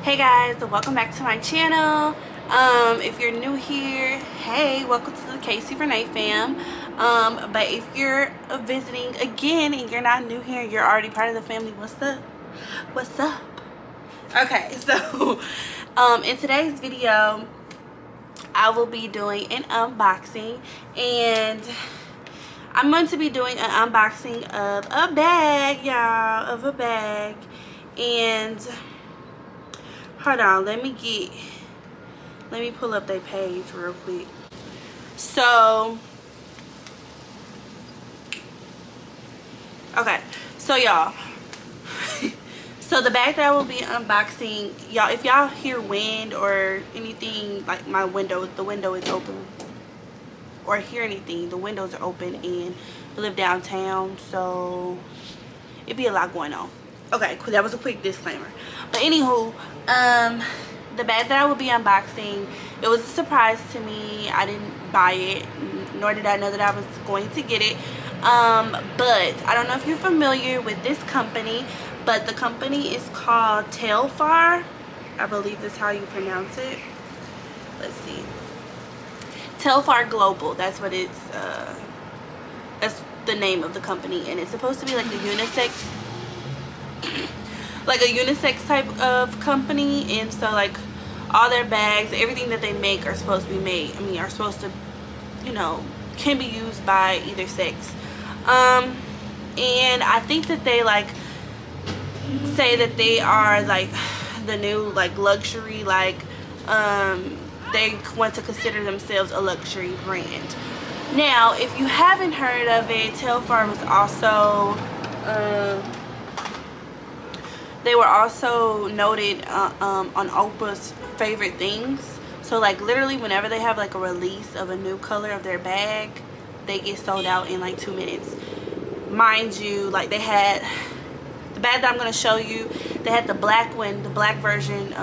Hey guys, welcome back to my channel. If you're new here, hey, welcome to the Cayci Renee fam. But if you're visiting again and you're not new here, you're already part of the family, what's up? What's up? Okay, so in today's video I will be doing an unboxing, and I'm going to be doing an unboxing of a bag, y'all, of a bag. And hold on, let me pull up their page real quick. So okay, so y'all, so the bag that I will be unboxing, y'all, if y'all hear wind or anything, like the window is open, or hear anything, the windows are open, and I live downtown, so it'd be a lot going on. Okay, cool, that was a quick disclaimer. But anywho, the bag that I will be unboxing, it was a surprise to me. I didn't buy it, nor did I know that I was going to get it. But I don't know if you're familiar with this company, but the company is called Telfar. I believe that's how you pronounce it. Let's see. Telfar Global, that's what it's, that's the name of the company, and it's supposed to be like a unisex type of company. And so like all their bags, everything that they make are supposed to be made, are supposed to, can be used by either sex. And I think that they like say that they are like the new like luxury, like they want to consider themselves a luxury brand. Now, if you haven't heard of it, Telfar was also they were also noted on Oprah's favorite things. So like literally whenever they have like a release of a new color of their bag, they get sold out in like 2 minutes. Mind you, like they had the bag that I'm going to show you, they had the black one, the black version,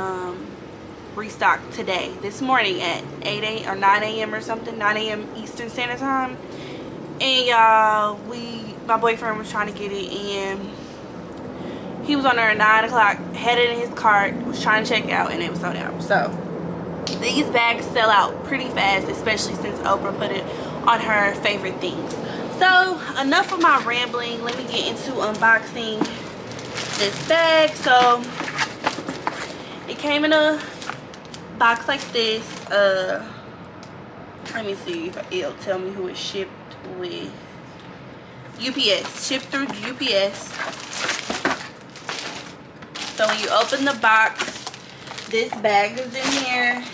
restocked today, this morning at 8 a.m. or 9 a.m. or something, 9 a.m. Eastern Standard Time. And y'all, my boyfriend was trying to get it, and he was on there at 9 o'clock, had it in his cart, was trying to check out, and it was sold out. So these bags sell out pretty fast, especially since Oprah put it on her favorite things. So enough of my rambling, let me get into unboxing this bag. So it came in a box like this. Let me see if it'll tell me who it shipped with. UPS, shipped through UPS. So when you open the box, this bag is in here.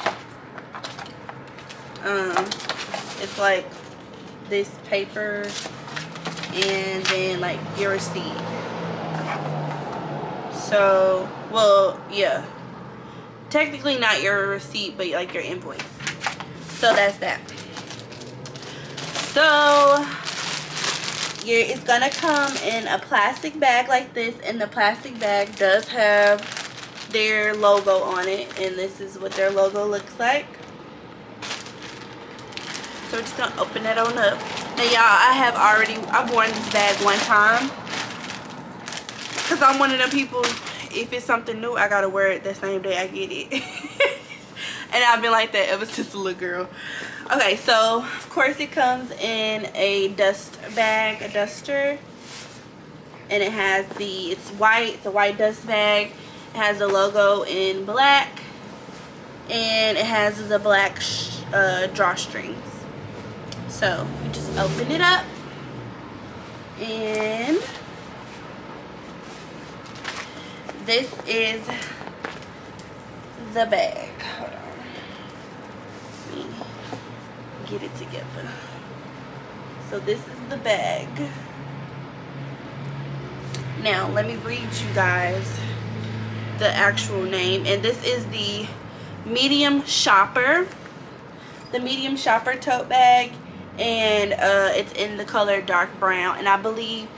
It's like this paper, and then like your receipt. So, well, yeah, technically not your receipt, but like your invoice. So that's that. So it's gonna come in a plastic bag like this, and the plastic bag does have their logo on it, and this is what their logo looks like. So we're just gonna open it on up. Now y'all, I've worn this bag one time, because I'm one of them people, if it's something new, I gotta wear it the same day I get it. And I've been like that ever since a little girl. Okay, so of course it comes in a dust bag, a duster, and it has it's white, it's a white dust bag. It has the logo in black, and it has the black drawstrings. So you just open it up, and this is the bag. Hold on, let me get it together. So this is the bag. Now let me read you guys the actual name, and this is the medium shopper, tote bag, and it's in the color dark brown. And I believe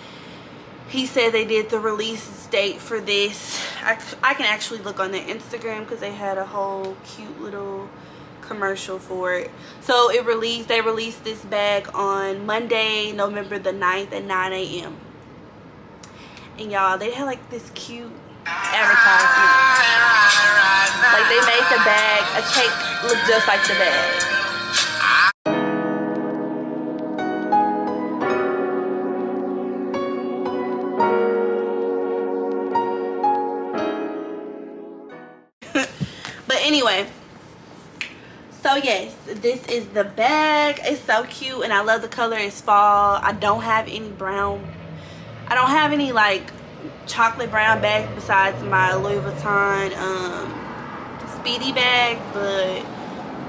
he said they did the release date for this. I can actually look on their Instagram, because they had a whole cute little commercial for it. So they released this bag on Monday, November the 9th at 9 a.m. And y'all, they had like this cute advertisement. Like they made the bag, a cake look just like the bag. But anyway, so yes, this is the bag. It's so cute and I love the color. It's fall. I don't have any brown, I don't have any like chocolate brown bags besides my Louis Vuitton Speedy bag, but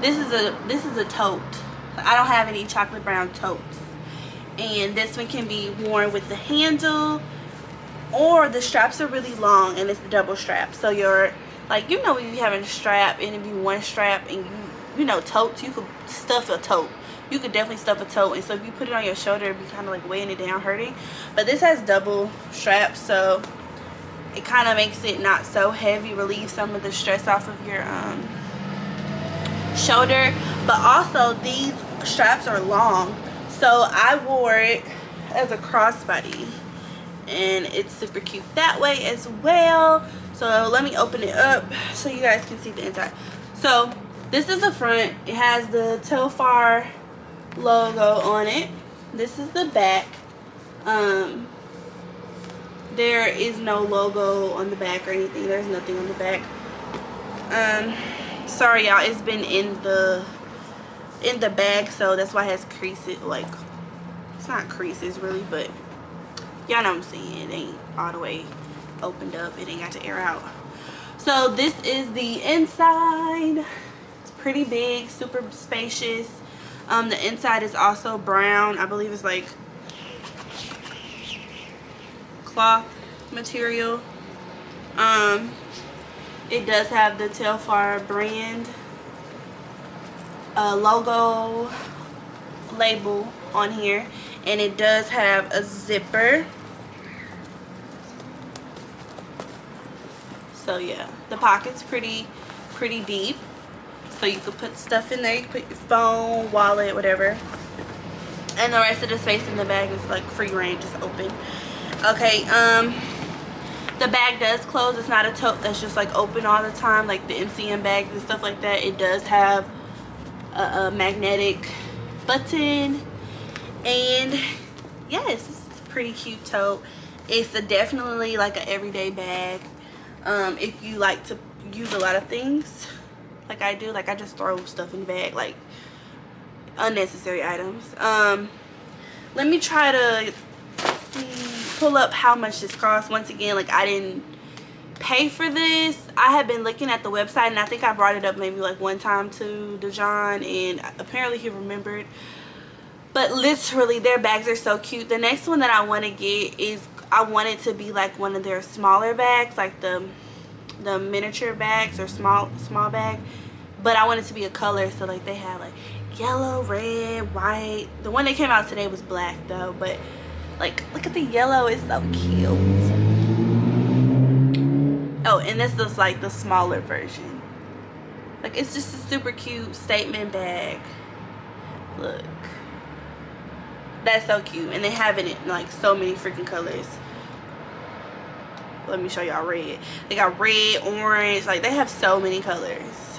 this is a tote. I don't have any chocolate brown totes. And this one can be worn with the handle, or the straps are really long and it's double strap, so you're like, you know, when you have a strap and it be one strap, and you know, totes, you could stuff a tote. You could definitely stuff a tote, and so if you put it on your shoulder, it'd be kind of like weighing it down, hurting. But this has double straps, so it kind of makes it not so heavy, relieve some of the stress off of your shoulder. But also these straps are long, so I wore it as a crossbody, and it's super cute that way as well. So let me open it up so you guys can see the inside. So this is the front. It has the Telfar logo on it. This is the back. There is no logo on the back or anything. There's nothing on the back. Sorry y'all, it's been in the bag, so that's why it has creases. Like, it's not creases really, but y'all know what I'm saying. It ain't all the way opened up. It ain't got to air out. So this is the inside. It's pretty big, super spacious. The inside is also brown. I believe it's like cloth material. It does have the Telfar brand logo label on here, and it does have a zipper. So yeah, the pocket's pretty deep, so you could put stuff in there. You can put your phone, wallet, whatever, and the rest of the space in the bag is like free range, just open. Okay, the bag does close. It's not a tote that's just like open all the time like the MCM bags and stuff like that. It does have a magnetic button, and yes, it's a pretty cute tote. It's definitely like an everyday bag. If you like to use a lot of things like I do, like I just throw stuff in the bag, like unnecessary items. Let me try to pull up how much this costs. Once again, like, I didn't pay for this. I had been looking at the website, and I think I brought it up maybe like one time to Dejan, and apparently he remembered. But literally, their bags are so cute. The next one that I want to get is, I want it to be like one of their smaller bags, like the miniature bags or small bag. But I want it to be a color, so like they have like yellow, red, white. The one that came out today was black though, but like, look at the yellow, it's so cute. Oh, and this is like the smaller version. Like, it's just a super cute statement bag. Look, that's so cute, and they have it in like so many freaking colors. Let me show y'all red. They got red, orange, like they have so many colors.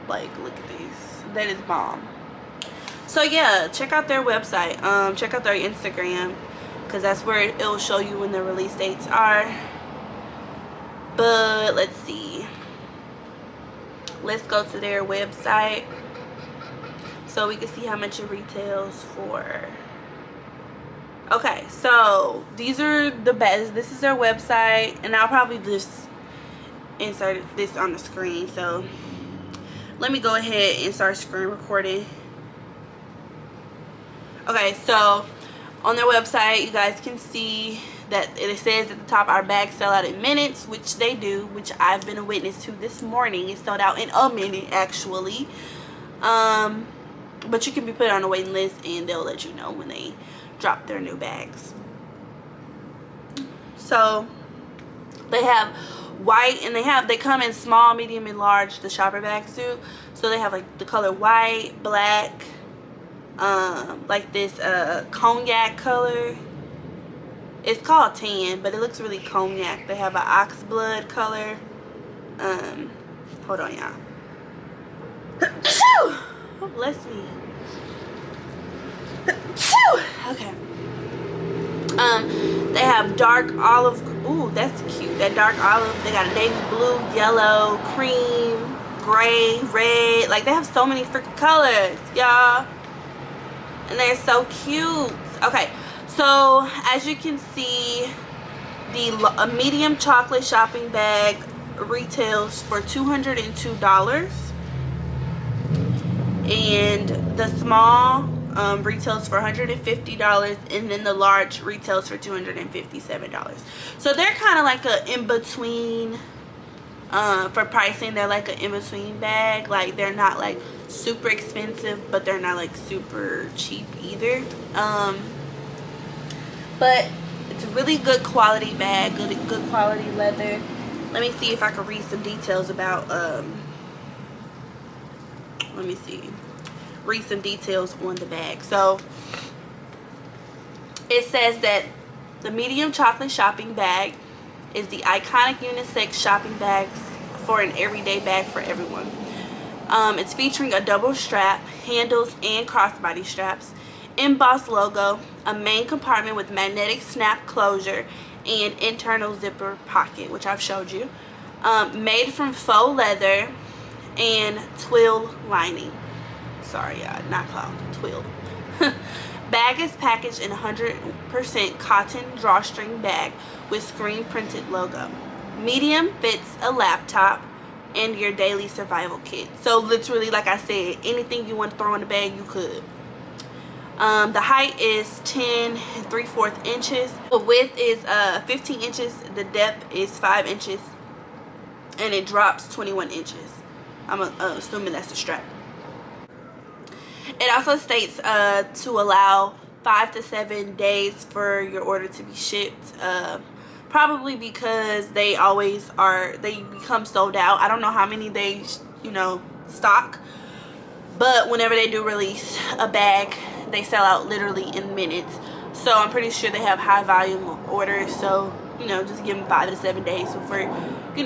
Like, look at these. That is bomb. So yeah, check out their website. Check out their Instagram, because that's where it'll show you when the release dates are. But let's see. Let's go to their website so we can see how much it retails for. Okay, so these are the best. This is their website, and I'll probably just insert this on the screen. So let me go ahead and start screen recording. Okay, so on their website, you guys can see that it says at the top, our bags sell out in minutes, which they do, which I've been a witness to this morning. It sold out in a minute, actually. But you can be put on a waiting list, and they'll let you know when they drop their new bags. So they have white, and they come in small, medium, and large, the shopper bags do. So they have like the color white, black, like this cognac color, It's called tan, but it looks really cognac. They have an ox blood color. Hold on, y'all. Oh, bless me. Okay. They have dark olive. Ooh, that's cute. That dark olive. They got a navy blue, yellow, cream, gray, red. Like, they have so many freaking colors, y'all. And they're so cute. Okay, so as you can see, a medium chocolate shopping bag retails for $202, and the small retails for $150, and then the large retails for $257. So they're kind of like a in-between for pricing. They're like an in-between bag. Like, they're not like super expensive, but they're not like super cheap either. But it's a really good quality bag, good quality leather. Let me see if I can read some details about read some details on the bag. So it says that the medium chocolate shopping bag is the iconic unisex shopping bags for an everyday bag for everyone. It's featuring a double strap, handles, and crossbody straps, embossed logo, a main compartment with magnetic snap closure, and internal zipper pocket, which I've showed you. Made from faux leather and twill lining. Sorry, not cloth, twill. Bag is packaged in 100% cotton drawstring bag with screen printed logo. Medium fits a laptop and your daily survival kit. So literally, like I said, anything you want to throw in the bag, you could. The height is 10 3/4 inches. The width is 15 inches. The depth is 5 inches. And it drops 21 inches. I'm assuming that's the strap. It also states to allow 5 to 7 days for your order to be shipped. Probably because they become sold out. I don't know how many they stock, but whenever they do release a bag, they sell out literally in minutes. So I'm pretty sure they have high volume orders, so just give them 5 to 7 days for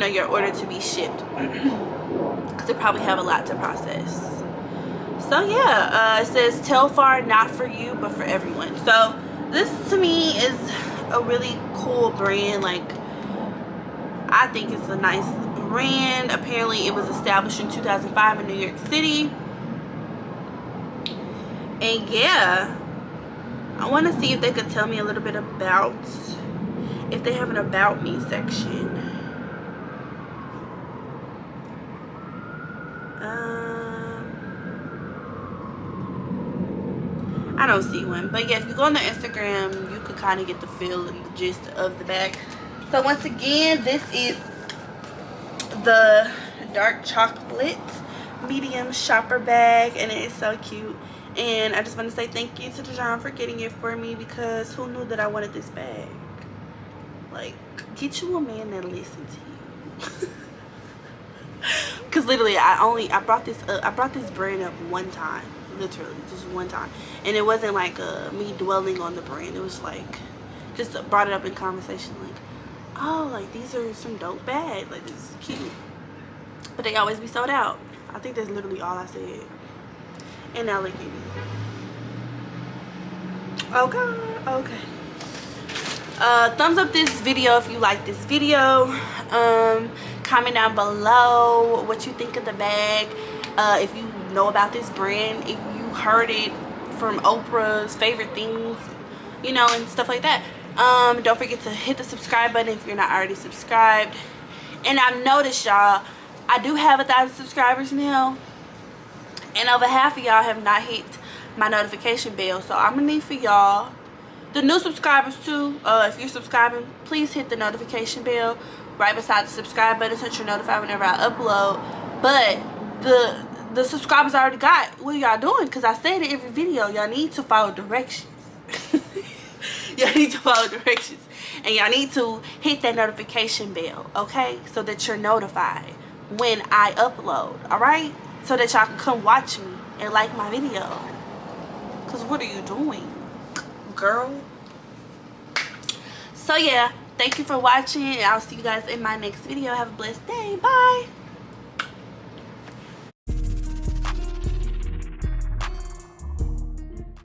your order to be shipped, because they probably have a lot to process. So yeah, it says Telfar, not for you but for everyone. So this to me is a really cool brand. Like, I think it's a nice brand. Apparently it was established in 2005 in New York City. And yeah, I want to see if they could tell me a little bit about, if they have an about me section. I don't see one, but yeah, if you go on their Instagram, you could kind of get the feel and the gist of the bag. So once again, this is the dark chocolate medium shopper bag, and it is so cute. And I just want to say thank you to Dijon for getting it for me, because who knew that I wanted this bag? Like, get you a man that listens to you. Because literally, I brought this brand up one time. Literally just one time, and it wasn't like me dwelling on the brand. It was like, just brought it up in conversation, like, oh, like, these are some dope bags, like, this is cute, but they always be sold out. I think that's literally all I said. And now look at me. Oh god. Okay, thumbs up this video if you like this video. Comment down below what you think of the bag. If you know about this brand, if you heard it from Oprah's favorite things, and stuff like that. Don't forget to hit the subscribe button if you're not already subscribed. And I've noticed, y'all, I do have 1,000 subscribers now, and over half of y'all have not hit my notification bell. So I'm gonna need for y'all, the new subscribers too, if you're subscribing, please hit the notification bell right beside the subscribe button so you're notified whenever I upload. But the subscribers I already got, what y'all doing? Because I said in every video, y'all need to follow directions. Y'all need to follow directions, and y'all need to hit that notification bell, okay, so that you're notified when I upload, all right, so that y'all can come watch me and like my video. Because what are you doing, girl? So yeah, thank you for watching, and I'll see you guys in my next video. Have a blessed day. Bye.